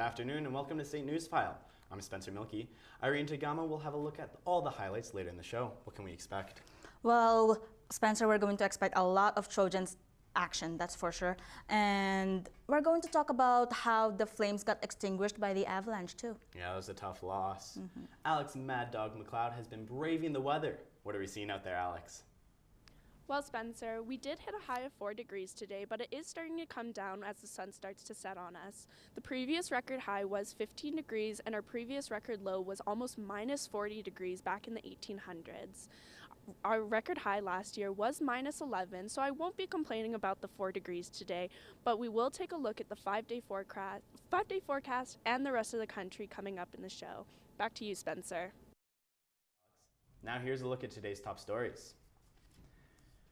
afternoon and welcome to SAIT Newsfile. I'm Spencer Milkey. Irene Tagama will have a look at all the highlights later in the show. What can we expect? Well, Spencer, we're going to expect a lot of Trojans action, that's for sure. And we're going to talk about how the Flames got extinguished by the Avalanche too. Yeah, that was a tough loss. Alex Mad Dog McLeod has been braving the weather. What are we seeing out there, Alex? Well, Spencer, we did hit a high of 4 degrees today, but it is starting to come down as the sun starts to set on us. The previous record high was 15 degrees, and our previous record low was almost minus 40 degrees back in the 1800s. Our record high last year was minus 11, so I won't be complaining about the 4 degrees today, but we will take a look at the 5-day forecast and the rest of the country coming up in the show. Back to you, Spencer. Now here's a look at today's top stories.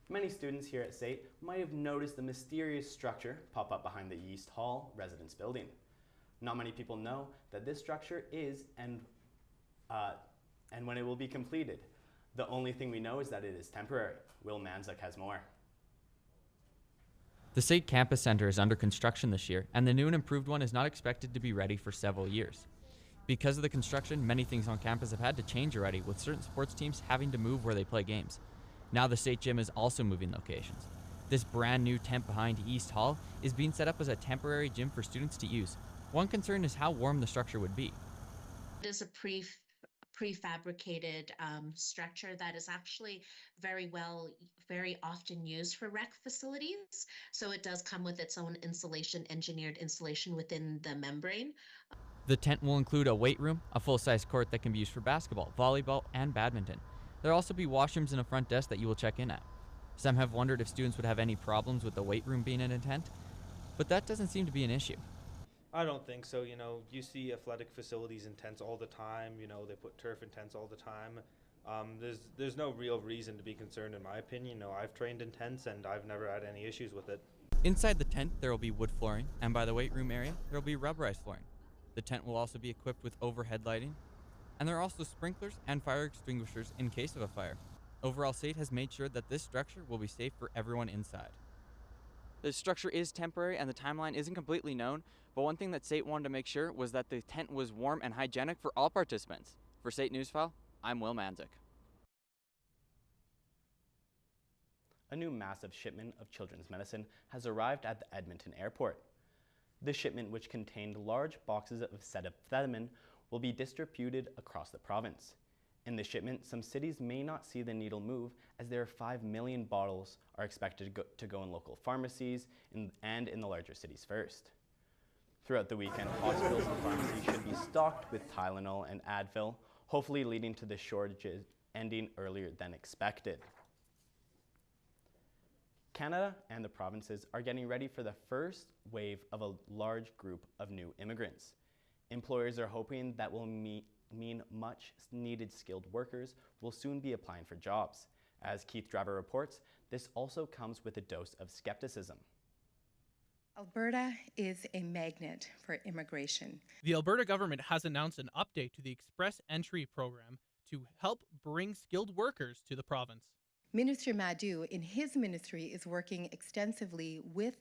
Many students here at SAIT might have noticed the mysterious structure pop up behind the East Hall residence building. Not many people know that this structure is and when it will be completed. The only thing we know is that it is temporary. Will Manzuk has more. The SAIT Campus Center is under construction this year, and the new and improved one is not expected to be ready for several years. Because of the construction, many things on campus have had to change already, with certain sports teams having to move where they play games. Now the SAIT Gym is also moving locations. This brand new tent behind East Hall is being set up as a temporary gym for students to use. One concern is how warm the structure would be. It is a prefabricated structure that is actually very often used for rec facilities. So it does come with its own engineered insulation within the membrane. The tent will include a weight room, a full-size court that can be used for basketball, volleyball, and badminton. There will also be washrooms and a front desk that you will check in at. Some have wondered if students would have any problems with the weight room being in a tent, but that doesn't seem to be an issue. I don't think so. You see athletic facilities in tents all the time. They put turf in tents all the time. There's no real reason to be concerned, in my opinion. I've trained in tents and I've never had any issues with it. Inside the tent, there will be wood flooring, and by the weight room area, there will be rubberized flooring. The tent will also be equipped with overhead lighting, and there are also sprinklers and fire extinguishers in case of a fire. Overall, SAIT has made sure that this structure will be safe for everyone inside. The structure is temporary and the timeline isn't completely known, but one thing that SAIT wanted to make sure was that the tent was warm and hygienic for all participants. For SAIT Newsfile, I'm Will Manzuk. A new massive shipment of children's medicine has arrived at the Edmonton airport. This shipment, which contained large boxes of acetaminophen, will be distributed across the province. In the shipment, some cities may not see the needle move, as there are 5 million bottles are expected to go in local pharmacies and in the larger cities first. Throughout the weekend, hospitals and pharmacies should be stocked with Tylenol and Advil, hopefully leading to the shortages ending earlier than expected. Canada and the provinces are getting ready for the first wave of a large group of new immigrants. Employers are hoping that will mean much needed skilled workers will soon be applying for jobs. As Keith Driver reports, this also comes with a dose of skepticism. Alberta is a magnet for immigration. The Alberta government has announced an update to the Express Entry program to help bring skilled workers to the province. Minister Madhu, in his ministry, is working extensively with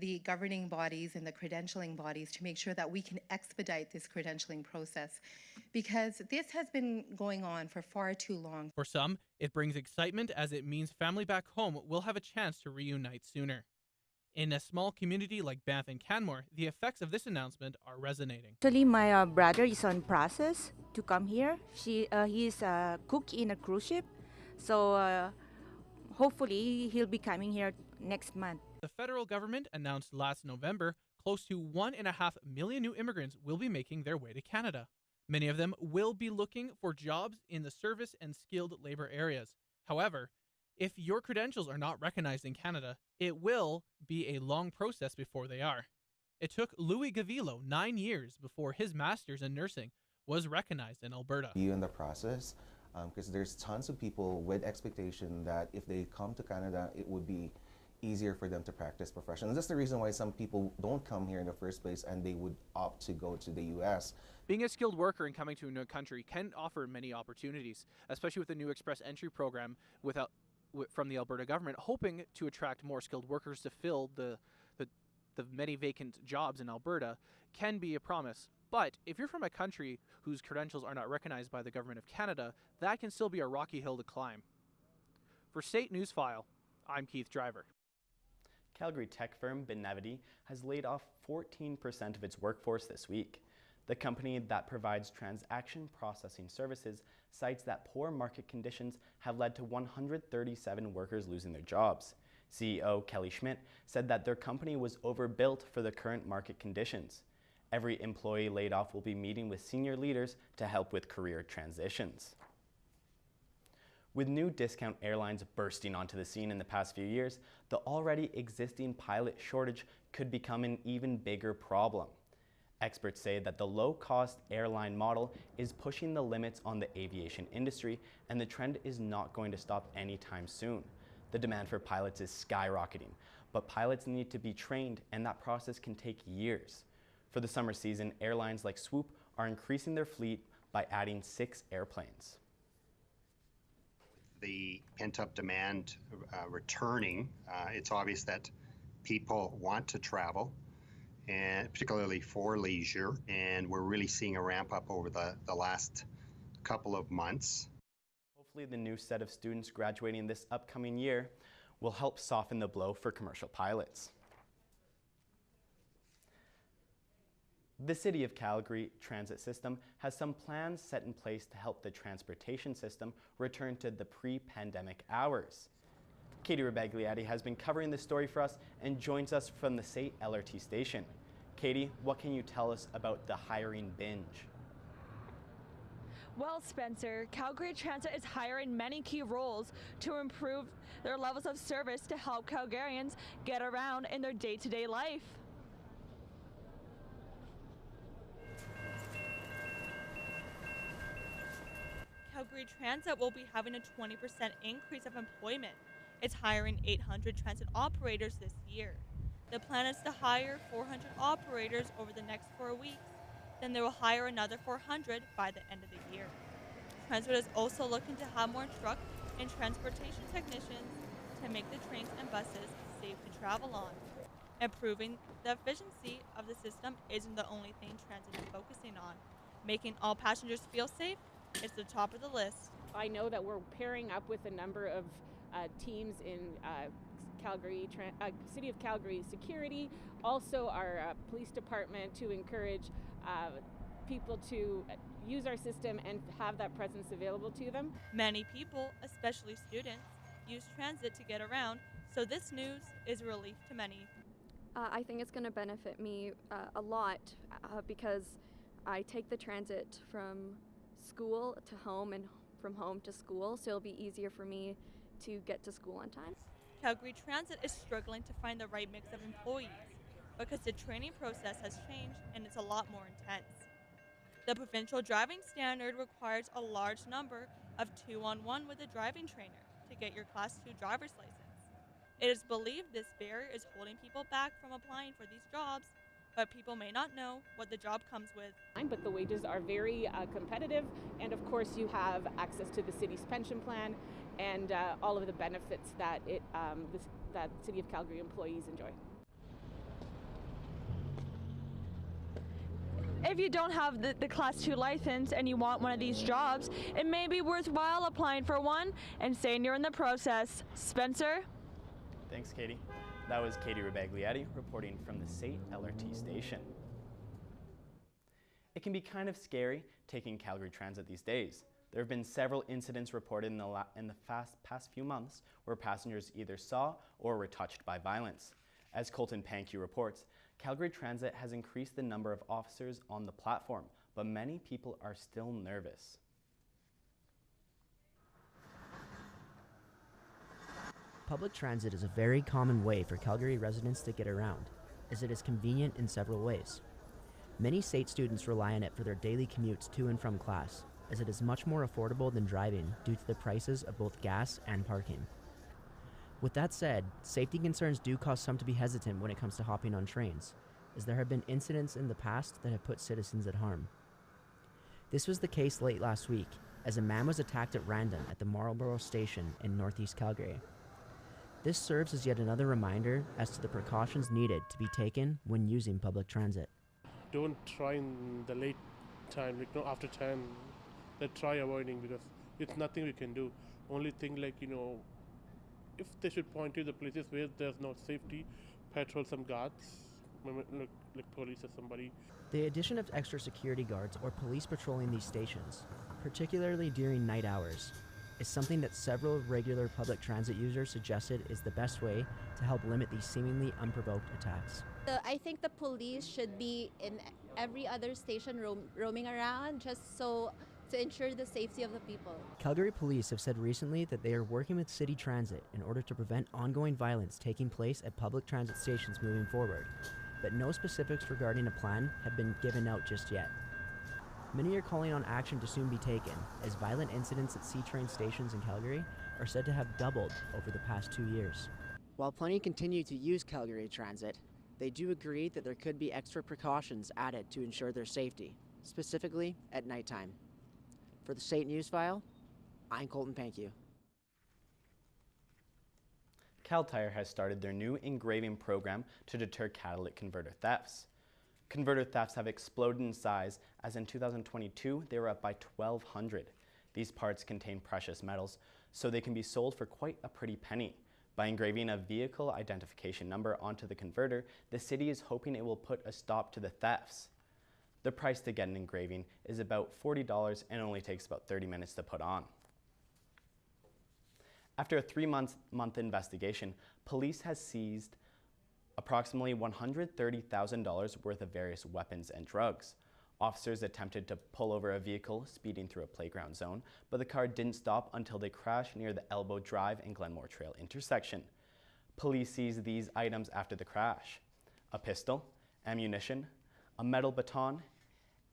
the governing bodies and the credentialing bodies to make sure that we can expedite this credentialing process, because this has been going on for far too long. For some, it brings excitement as it means family back home will have a chance to reunite sooner. In a small community like Banff and Canmore, the effects of this announcement are resonating. Actually, my brother is on process to come here. He's a cook in a cruise ship, so hopefully he'll be coming here next month. The federal government announced last November close to 1.5 million new immigrants will be making their way to Canada. Many of them will be looking for jobs in the service and skilled labor areas. However, if your credentials are not recognized in Canada, it will be a long process before they are. It took Louis Gavillo 9 years before his master's in nursing was recognized in Alberta. You in the process, because there's tons of people with expectation that if they come to Canada, it would be easier for them to practice profession. And that's the reason why some people don't come here in the first place and they would opt to go to the U.S. Being a skilled worker and coming to a new country can offer many opportunities, especially with the new Express Entry program from the Alberta government, hoping to attract more skilled workers to fill the many vacant jobs in Alberta can be a promise. But if you're from a country whose credentials are not recognized by the Government of Canada, that can still be a rocky hill to climb. For SAIT Newsfile, I'm Keith Driver. Calgary tech firm Benevity has laid off 14% of its workforce this week. The company that provides transaction processing services cites that poor market conditions have led to 137 workers losing their jobs. CEO Kelly Schmidt said that their company was overbuilt for the current market conditions. Every employee laid off will be meeting with senior leaders to help with career transitions. With new discount airlines bursting onto the scene in the past few years, the already existing pilot shortage could become an even bigger problem. Experts say that the low-cost airline model is pushing the limits on the aviation industry, and the trend is not going to stop anytime soon. The demand for pilots is skyrocketing, but pilots need to be trained, and that process can take years. For the summer season, airlines like Swoop are increasing their fleet by adding 6 airplanes. The pent-up demand returning, it's obvious that people want to travel, and particularly for leisure, and we're really seeing a ramp up over the last couple of months. Hopefully the new set of students graduating this upcoming year will help soften the blow for commercial pilots. The City of Calgary transit system has some plans set in place to help the transportation system return to the pre-pandemic hours. Katie Rebagliati has been covering this story for us and joins us from the SAIT LRT station. Katie, what can you tell us about the hiring binge? Well, Spencer, Calgary Transit is hiring many key roles to improve their levels of service to help Calgarians get around in their day-to-day life. Calgary Transit will be having a 20% increase of employment. It's hiring 800 transit operators this year. The plan is to hire 400 operators over the next 4 weeks. Then they will hire another 400 by the end of the year. Transit is also looking to have more truck and transportation technicians to make the trains and buses safe to travel on. Improving the efficiency of the system isn't the only thing transit is focusing on. Making all passengers feel safe is the top of the list. I know that we're pairing up with a number of teams in Calgary, City of Calgary Security, also our police department, to encourage people to use our system and have that presence available to them. Many people, especially students, use transit to get around, so this news is a relief to many. I think it's going to benefit me a lot because I take the transit from school to home and from home to school, so it'll be easier for me to get to school on time. Calgary Transit is struggling to find the right mix of employees because the training process has changed and it's a lot more intense. The provincial driving standard requires a large number of 2-on-1 with a driving trainer to get your Class 2 driver's license. It is believed this barrier is holding people back from applying for these jobs, but people may not know what the job comes with. But the wages are very competitive, and of course you have access to the city's pension plan and all of the benefits that that City of Calgary employees enjoy. If you don't have the Class 2 license and you want one of these jobs, it may be worthwhile applying for one and saying you're in the process. Spencer? Thanks, Katie. That was Katie Rebagliati reporting from the SAIT LRT station. It can be kind of scary taking Calgary Transit these days. There have been several incidents reported in the past few months where passengers either saw or were touched by violence. As Colton Pankey reports, Calgary Transit has increased the number of officers on the platform, but many people are still nervous. Public transit is a very common way for Calgary residents to get around, as it is convenient in several ways. Many SAIT students rely on it for their daily commutes to and from class, as it is much more affordable than driving due to the prices of both gas and parking. With that said, safety concerns do cause some to be hesitant when it comes to hopping on trains, as there have been incidents in the past that have put citizens at harm. This was the case late last week, as a man was attacked at random at the Marlborough station in northeast Calgary. This serves as yet another reminder as to the precautions needed to be taken when using public transit. don't try in the late time, like, after 10, they try avoiding, because it's nothing we can do. Only thing, like, if they should point to the places where there's no safety, patrol some guards, like police or somebody. The addition of extra security guards or police patrolling these stations, particularly during night hours, is something that several regular public transit users suggested is the best way to help limit these seemingly unprovoked attacks. I think the police should be in every other station roaming around, just so to ensure the safety of the people. Calgary police have said recently that they are working with city transit in order to prevent ongoing violence taking place at public transit stations moving forward, but no specifics regarding a plan have been given out just yet. Many are calling on action to soon be taken, as violent incidents at C-train stations in Calgary are said to have doubled over the past 2 years. While plenty continue to use Calgary Transit, they do agree that there could be extra precautions added to ensure their safety, specifically at nighttime. For the SAIT Newsfile, I'm Colton Pankew. Cal Tire has started their new engraving program to deter catalytic converter thefts. Converter thefts have exploded in size, as in 2022 they were up by 1,200. These parts contain precious metals, so they can be sold for quite a pretty penny. By engraving a vehicle identification number onto the converter, the city is hoping it will put a stop to the thefts. The price to get an engraving is about $40 and only takes about 30 minutes to put on. After a 3-month investigation, police has seized approximately $130,000 worth of various weapons and drugs. Officers attempted to pull over a vehicle speeding through a playground zone, but the car didn't stop until they crashed near the Elbow Drive and Glenmore Trail intersection. Police seized these items after the crash: a pistol, ammunition, a metal baton,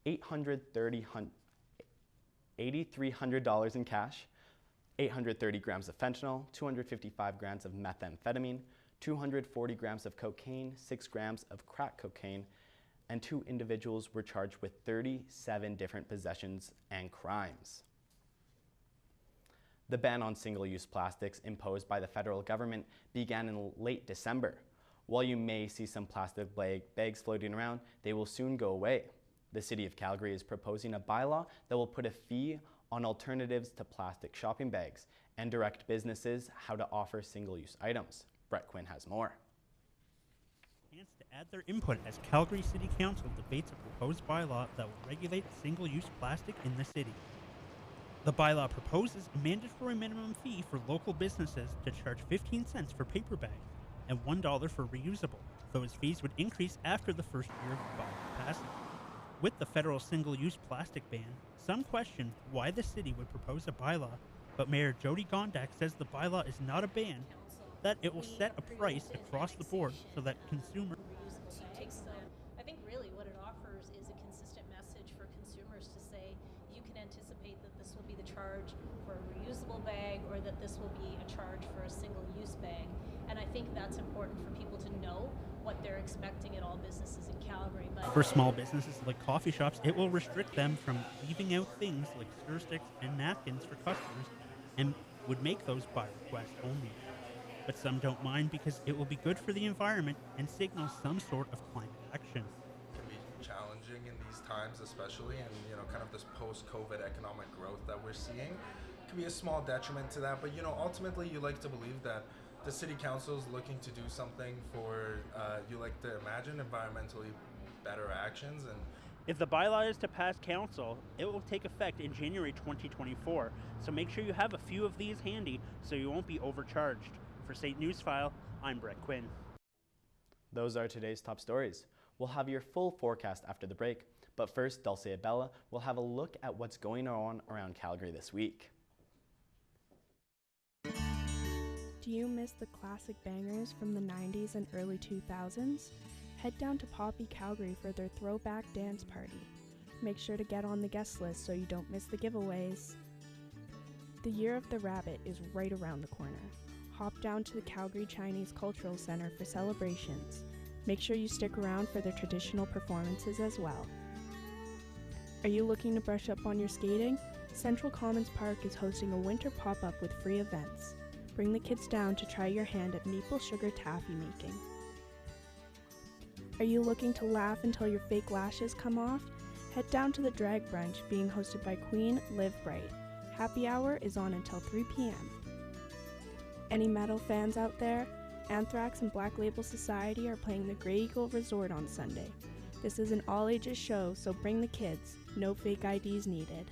$8,300 in cash, 830 grams of fentanyl, 255 grams of methamphetamine, 240 grams of cocaine, 6 grams of crack cocaine, and 2 individuals were charged with 37 different possessions and crimes. The ban on single-use plastics imposed by the federal government began in late December. While you may see some plastic bags floating around, they will soon go away. The City of Calgary is proposing a bylaw that will put a fee on alternatives to plastic shopping bags and direct businesses how to offer single-use items. Brett Quinn has more. Chance to add their input as Calgary City Council debates a proposed bylaw that will regulate single-use plastic in the city. The bylaw proposes a mandatory minimum fee for local businesses to charge 15 cents for paper bags and $1 for reusable. Those fees would increase after the first year of bylaw passage. With the federal single-use plastic ban, some question why the city would propose a bylaw, but Mayor Jody Gondak says the bylaw is not a ban, that it will set a price across the board so that consumers... I think really what it offers is a consistent message for consumers to say you can anticipate that this will be the charge for a reusable bag or that this will be a charge for a single-use bag. And I think that's important for people to know what they're expecting at all businesses in Calgary. But For small businesses like coffee shops, it will restrict them from leaving out things like stir sticks and napkins for customers and would make those by request only. But some don't mind because it will be good for the environment and signal some sort of climate action. Can be challenging in these times, especially, and kind of this post-COVID economic growth that we're seeing can be a small detriment to that. But ultimately, you like to believe that the city council is looking to do something for you like to imagine environmentally better actions. And If the bylaw is to pass council, it will take effect in January 2024. So make sure you have a few of these handy so you won't be overcharged. For SAIT Newsfile, I'm Brett Quinn. Those are today's top stories. We'll have your full forecast after the break, but first, Dulce Bella will have a look at what's going on around Calgary this week. Do you miss the classic bangers from the 90s and early 2000s? Head down to Poppy Calgary for their throwback dance party. Make sure to get on the guest list so you don't miss the giveaways. The Year of the Rabbit is right around the corner. Hop down to the Calgary Chinese Cultural Center for celebrations. Make sure you stick around for their traditional performances as well. Are you looking to brush up on your skating? Central Commons Park is hosting a winter pop-up with free events. Bring the kids down to try your hand at maple sugar taffy making. Are you looking to laugh until your fake lashes come off? Head down to the Drag Brunch being hosted by Queen Live Bright. Happy hour is on until 3 p.m. Any metal fans out there? Anthrax and Black Label Society are playing the Grey Eagle Resort on Sunday. This is an all-ages show, so bring the kids. No fake IDs needed.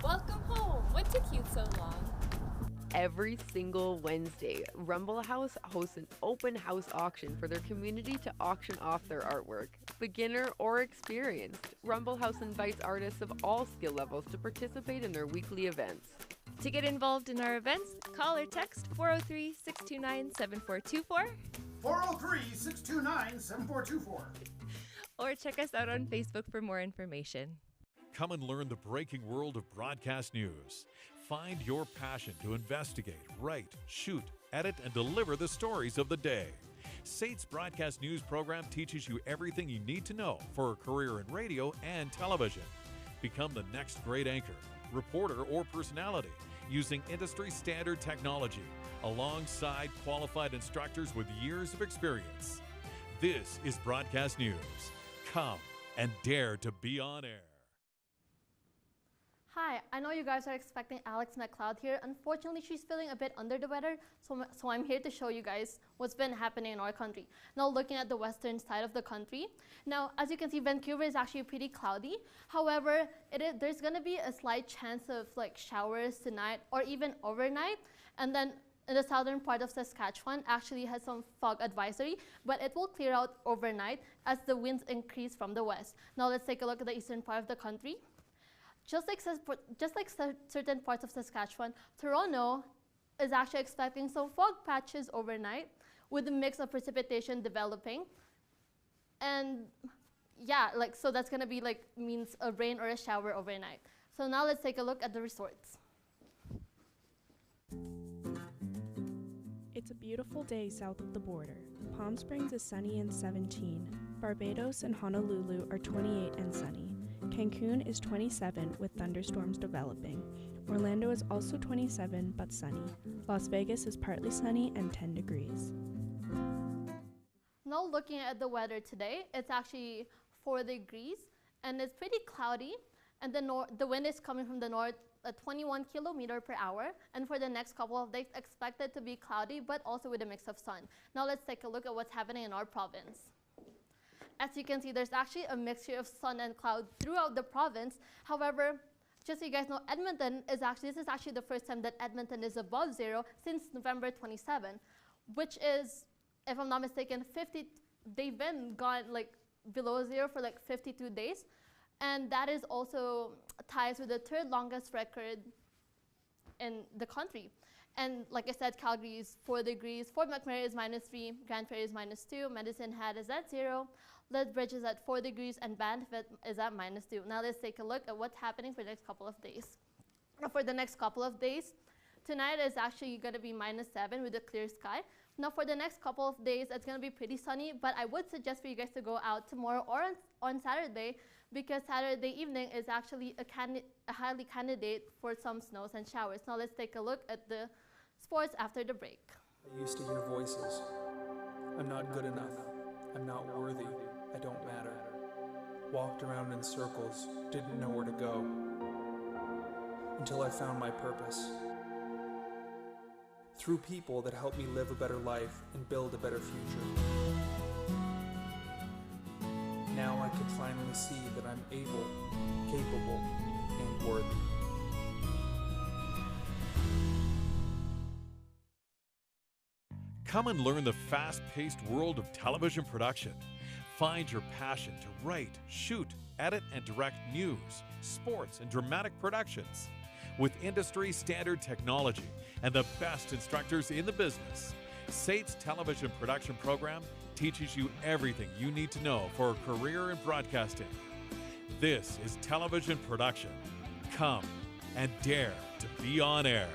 Welcome home. What took you so long? Every single Wednesday, Rumble House hosts an open house auction for their community to auction off their artwork. Beginner or experienced, Rumble House invites artists of all skill levels to participate in their weekly events. To get involved in our events, call or text 403-629-7424 403-629-7424 or check us out on Facebook for more information. Come and learn the breaking world of broadcast news. Find your passion to investigate, write, shoot, edit, and deliver the stories of the day. SAIT's broadcast news program teaches you everything you need to know for a career in radio and television. Become the next great anchor, reporter, or personality using industry standard technology alongside qualified instructors with years of experience. This is broadcast news. Come and dare to be on air. Hi, I know you guys are expecting Alex McLeod here. Unfortunately, she's feeling a bit under the weather, so I'm here to show you guys what's been happening in our country. Now, looking at the western side of the country. Now, as you can see, Vancouver is actually pretty cloudy. However, there's going to be a slight chance of like showers tonight or even overnight. And then in the southern part of Saskatchewan actually has some fog advisory, but it will clear out overnight as the winds increase from the west. Now, let's take a look at the eastern part of the country. Just like certain parts of Saskatchewan, Toronto is actually expecting some fog patches overnight with a mix of precipitation developing. And yeah, so that's gonna be means a rain or a shower overnight. So now let's take a look at the resorts. It's a beautiful day south of the border. Palm Springs is sunny and 17. Barbados and Honolulu are 28 and sunny. Cancun is 27 with thunderstorms developing. Orlando is also 27 but sunny. Las Vegas is partly sunny and 10 degrees. Now looking at the weather today, it's actually 4 degrees and it's pretty cloudy, and the wind is coming from the north at 21 kilometers per hour, and for the next couple of days expected to be cloudy but also with a mix of sun. Now let's take a look at what's happening in our province. As you can see, there's actually a mixture of sun and cloud throughout the province. However, just so you guys know, this is actually the first time that Edmonton is above zero since November 27, which is, if I'm not mistaken, they've been gone below zero for 52 days. And that is also ties with the third longest record in the country. And like I said, Calgary is 4 degrees, Fort McMurray is -3, Grand Prairie is -2, Medicine Hat is at 0, Lethbridge is at 4 degrees, and Banff is at -2. Now let's take a look at what's happening for the next couple of days. For the next couple of days, tonight is actually going to be -7 with a clear sky. Now for the next couple of days, it's going to be pretty sunny, but I would suggest for you guys to go out tomorrow or on Saturday, because Saturday evening is actually a highly candidate for some snows and showers. Now let's take a look at the sports after the break. I used to hear voices. I'm not good enough. I'm not worthy. I don't matter. Walked around in circles, didn't know where to go. Until I found my purpose. Through people that helped me live a better life and build a better future. Now I could finally see that I'm able, capable, and worthy. Come and learn the fast-paced world of television production. Find your passion to write, shoot, edit, and direct news, sports, and dramatic productions. With industry-standard technology and the best instructors in the business, SAIT's television production program teaches you everything you need to know for a career in broadcasting. This is television production. Come and dare to be on air.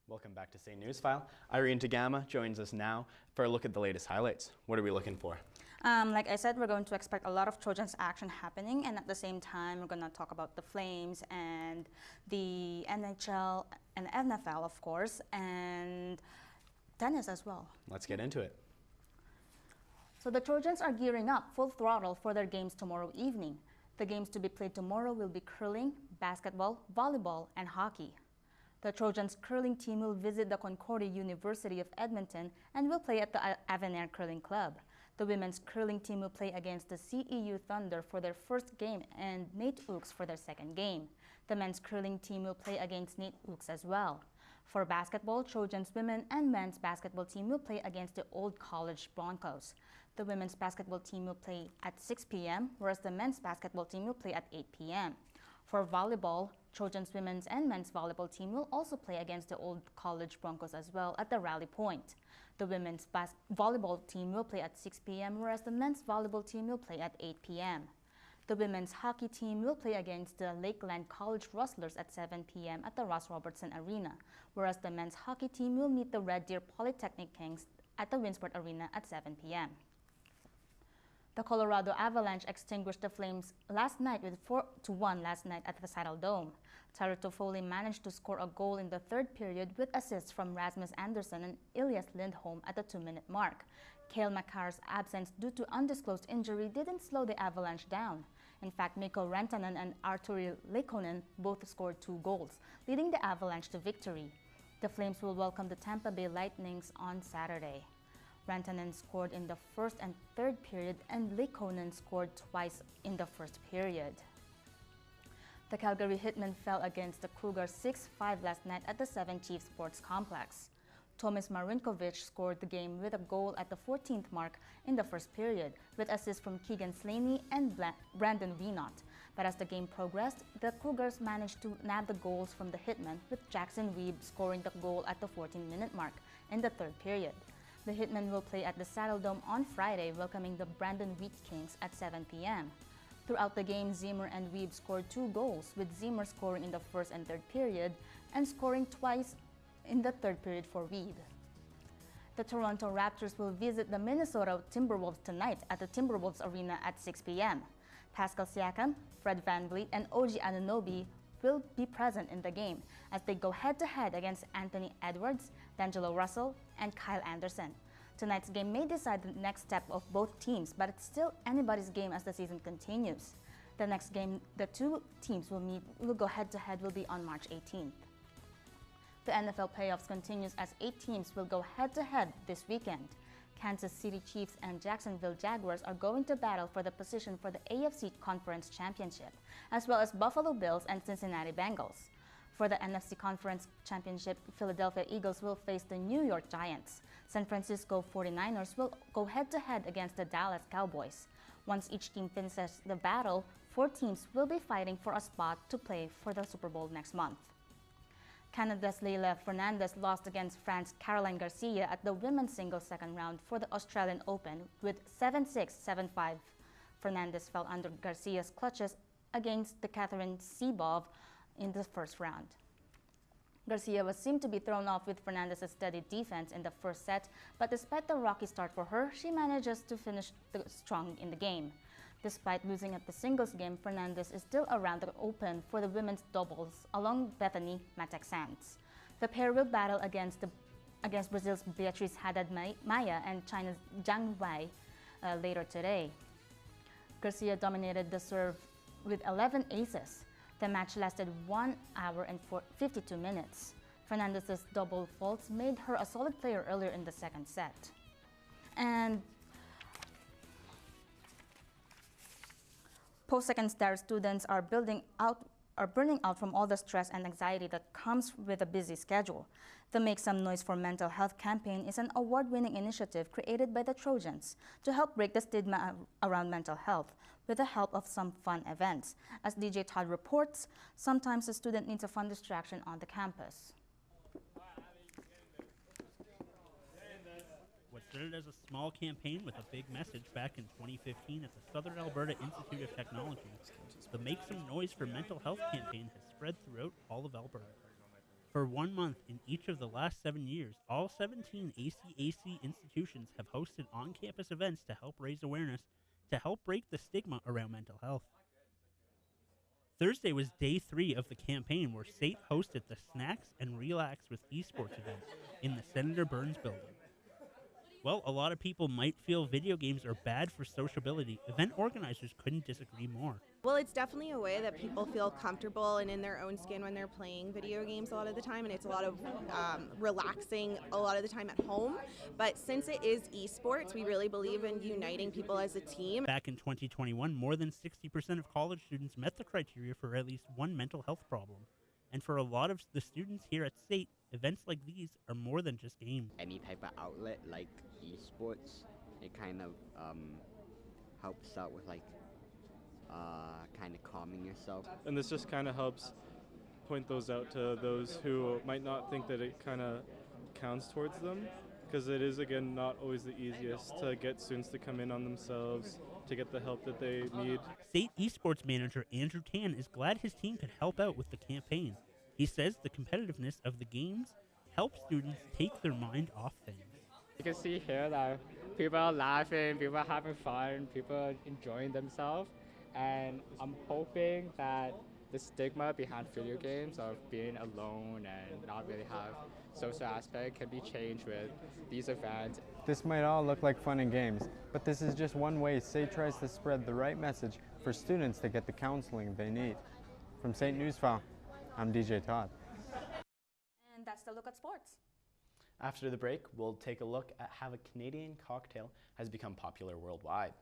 Welcome back to SAIT Newsfile. Irene Tagama joins us now for a look at the latest highlights. What are we looking for? Like I said, we're going to expect a lot of children's action happening, and at the same time, we're going to talk about the Flames and the NHL and NFL, of course, and tennis as well. Let's get into it. So the Trojans are gearing up full throttle for their games tomorrow evening. The games to be played tomorrow will be curling, basketball, volleyball, and hockey. The Trojans curling team will visit the Concordia University of Edmonton and will play at the Avenir Curling Club. The women's curling team will play against the CEU Thunder for their first game and Nate Oaks for their second game. The men's curling team will play against Nate Oaks as well. For basketball, Trojans women and men's basketball team will play against the Old College Broncos. The women's basketball team will play at 6 p.m., whereas the men's basketball team will play at 8 p.m. For volleyball, Trojans women's and men's volleyball team will also play against the Old College Broncos as well at the Rally Point. The women's volleyball team will play at 6 p.m., whereas the men's volleyball team will play at 8 p.m. The women's hockey team will play against the Lakeland College Rustlers at 7 p.m. at the Ross Robertson Arena, whereas the men's hockey team will meet the Red Deer Polytechnic Kings at the Winsport Arena at 7 p.m. The Colorado Avalanche extinguished the Flames last night with 4-1 last night at the Saddle Dome. Tyler Toffoli managed to score a goal in the third period with assists from Rasmus Andersson and Elias Lindholm at the 2-minute mark. Cale Makar's absence due to undisclosed injury didn't slow the Avalanche down. In fact, Mikko Rantanen and Arturi Leikonen both scored 2 goals, leading the Avalanche to victory. The Flames will welcome the Tampa Bay Lightnings on Saturday. Rantanen scored in the first and third period, and Leikonen scored twice in the first period. The Calgary Hitmen fell against the Cougars 6-5 last night at the Seven Chiefs Sports Complex. Tomas Marinkovic scored the game with a goal at the 14th mark in the first period, with assists from Keegan Slaney and Brandon Wienott. But as the game progressed, the Cougars managed to nab the goals from the Hitmen, with Jackson Weeb scoring the goal at the 14-minute mark in the third period. The Hitmen will play at the Saddle Dome on Friday, welcoming the Brandon Wheat Kings at 7 p.m. Throughout the game, Zimmer and Weeb scored 2 goals, with Zimmer scoring in the first and third period and scoring twice in the third period for Weeb. The Toronto Raptors will visit the Minnesota Timberwolves tonight at the Timberwolves Arena at 6 p.m. Pascal Siakam, Fred VanVleet, and OG Anunoby will be present in the game as they go head-to-head against Anthony Edwards, D'Angelo Russell, and Kyle Anderson. Tonight's game may decide the next step of both teams, but it's still anybody's game as the season continues. The next game the two teams will go head-to-head will be on March 18th. The NFL playoffs continues as 8 teams will go head-to-head this weekend. Kansas City Chiefs and Jacksonville Jaguars are going to battle for the position for the AFC Conference Championship, as well as Buffalo Bills and Cincinnati Bengals. For the NFC Conference Championship, Philadelphia Eagles will face the New York Giants. San Francisco 49ers will go head-to-head against the Dallas Cowboys. Once each team finishes the battle, 4 teams will be fighting for a spot to play for the Super Bowl next month. Canada's Leila Fernandez lost against France's Caroline Garcia at the women's singles second round for the Australian Open with 7-6, 7-5. Fernandez fell under Garcia's clutches against the Catherine Seabov in the first round. Garcia was seen to be thrown off with Fernandez's steady defense in the first set, but despite the rocky start for her, she manages to finish strong in the game. Despite losing at the singles game, Fernandez is still around the Open for the women's doubles along Bethany Mattek-Sands. The pair will battle against Brazil's Beatriz Haddad-Maia and China's Zhang Wei later today. Garcia dominated the serve with 11 aces. The match lasted 1 hour and 52 minutes. Fernandez's double faults made her a solid player earlier in the second set. And post-secondary students are burning out from all the stress and anxiety that comes with a busy schedule. The Make Some Noise for Mental Health campaign is an award-winning initiative created by the Trojans to help break the stigma around mental health with the help of some fun events. As DJ Todd reports, sometimes a student needs a fun distraction on the campus. What started as a small campaign with a big message back in 2015 at the Southern Alberta Institute of Technology, the Make Some Noise for Mental Health campaign has spread throughout all of Alberta. For 1 month in each of the last 7 years, all 17 ACAC institutions have hosted on-campus events to help raise awareness to help break the stigma around mental health. Thursday was day 3 of the campaign, where SAIT hosted the Snacks and Relax with Esports event in the Senator Burns building. Well, a lot of people might feel video games are bad for sociability. Event organizers couldn't disagree more. Well, it's definitely a way that people feel comfortable and in their own skin when they're playing video games a lot of the time, and it's a lot of relaxing a lot of the time at home. But since it is esports, we really believe in uniting people as a team. Back in 2021, more than 60% of college students met the criteria for at least one mental health problem. And for a lot of the students here at SAIT, events like these are more than just games. Any type of outlet like esports, it kind of helps out with kind of calming yourself. And this just kind of helps point those out to those who might not think that it kind of counts towards them, because it is, again, not always the easiest to get students to come in on themselves, to get the help that they need. SAIT esports manager Andrew Tan is glad his team could help out with the campaign. He says the competitiveness of the games helps students take their mind off things. You can see here that people are laughing, people are having fun, people are enjoying themselves, and I'm hoping that the stigma behind video games of being alone and not really have social aspect can be changed with these events. This might all look like fun and games, but this is just one way SAIT tries to spread the right message for students to get the counseling they need. From SAIT Newsfile, I'm DJ Todd. And that's the look at sports. After the break, we'll take a look at how a Canadian cocktail has become popular worldwide.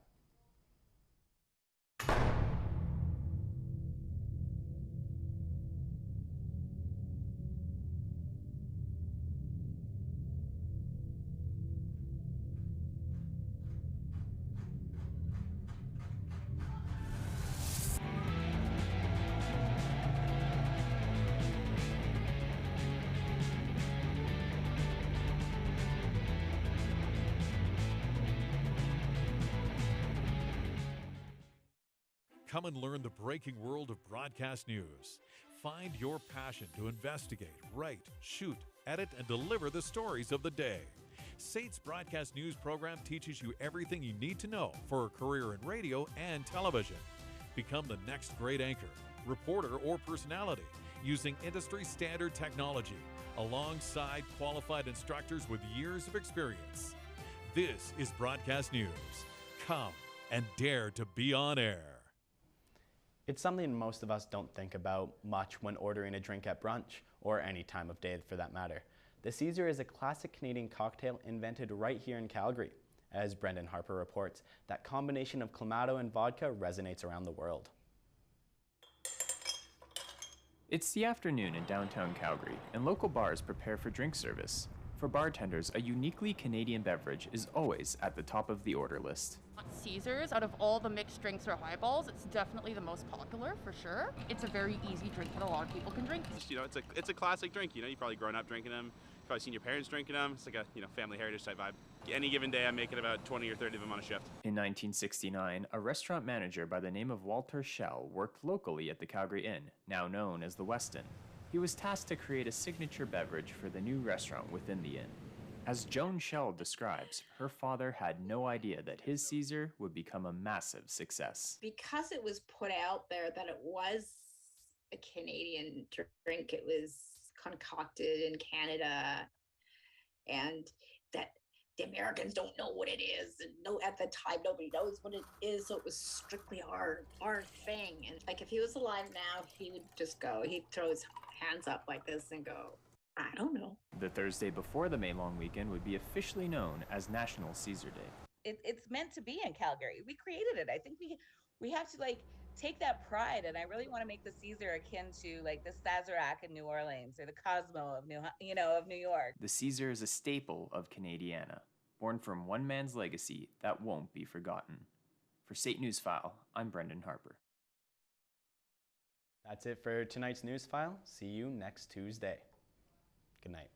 Come and learn the breaking world of broadcast news. Find your passion to investigate, write, shoot, edit, and deliver the stories of the day. SAIT's broadcast news program teaches you everything you need to know for a career in radio and television. Become the next great anchor, reporter, or personality using industry standard technology alongside qualified instructors with years of experience. This is broadcast news. Come and dare to be on air. It's something most of us don't think about much when ordering a drink at brunch, or any time of day for that matter. The Caesar is a classic Canadian cocktail invented right here in Calgary. As Brendan Harper reports, that combination of Clamato and vodka resonates around the world. It's the afternoon in downtown Calgary, and local bars prepare for drink service. For bartenders, a uniquely Canadian beverage is always at the top of the order list. Caesars, out of all the mixed drinks or highballs, it's definitely the most popular for sure. It's a very easy drink that a lot of people can drink. You know, it's a classic drink. You know, you've probably grown up drinking them. You've probably seen your parents drinking them. It's like a family heritage type vibe. Any given day, I'm making about 20 or 30 of them on a shift. In 1969, a restaurant manager by the name of Walter Schell worked locally at the Calgary Inn, now known as the Westin. He was tasked to create a signature beverage for the new restaurant within the inn. As Joan Schell describes, her father had no idea that his Caesar would become a massive success. Because it was put out there that it was a Canadian drink, it was concocted in Canada, and that the Americans don't know what it is, and at the time nobody knows what it is, so it was strictly our thing. And like, if he was alive now, he would just go, he'd throw his hands up like this and go, I don't know. The Thursday before the May long weekend would be officially known as National Caesar Day. It's meant to be in Calgary. We created it. I think we have to take that pride, and I really want to make the Caesar akin to the Sazerac in New Orleans or the Cosmo of New York. The Caesar is a staple of Canadiana, born from one man's legacy that won't be forgotten. For SAIT Newsfile, I'm Brendan Harper. That's it for tonight's Newsfile. See you next Tuesday. Good night.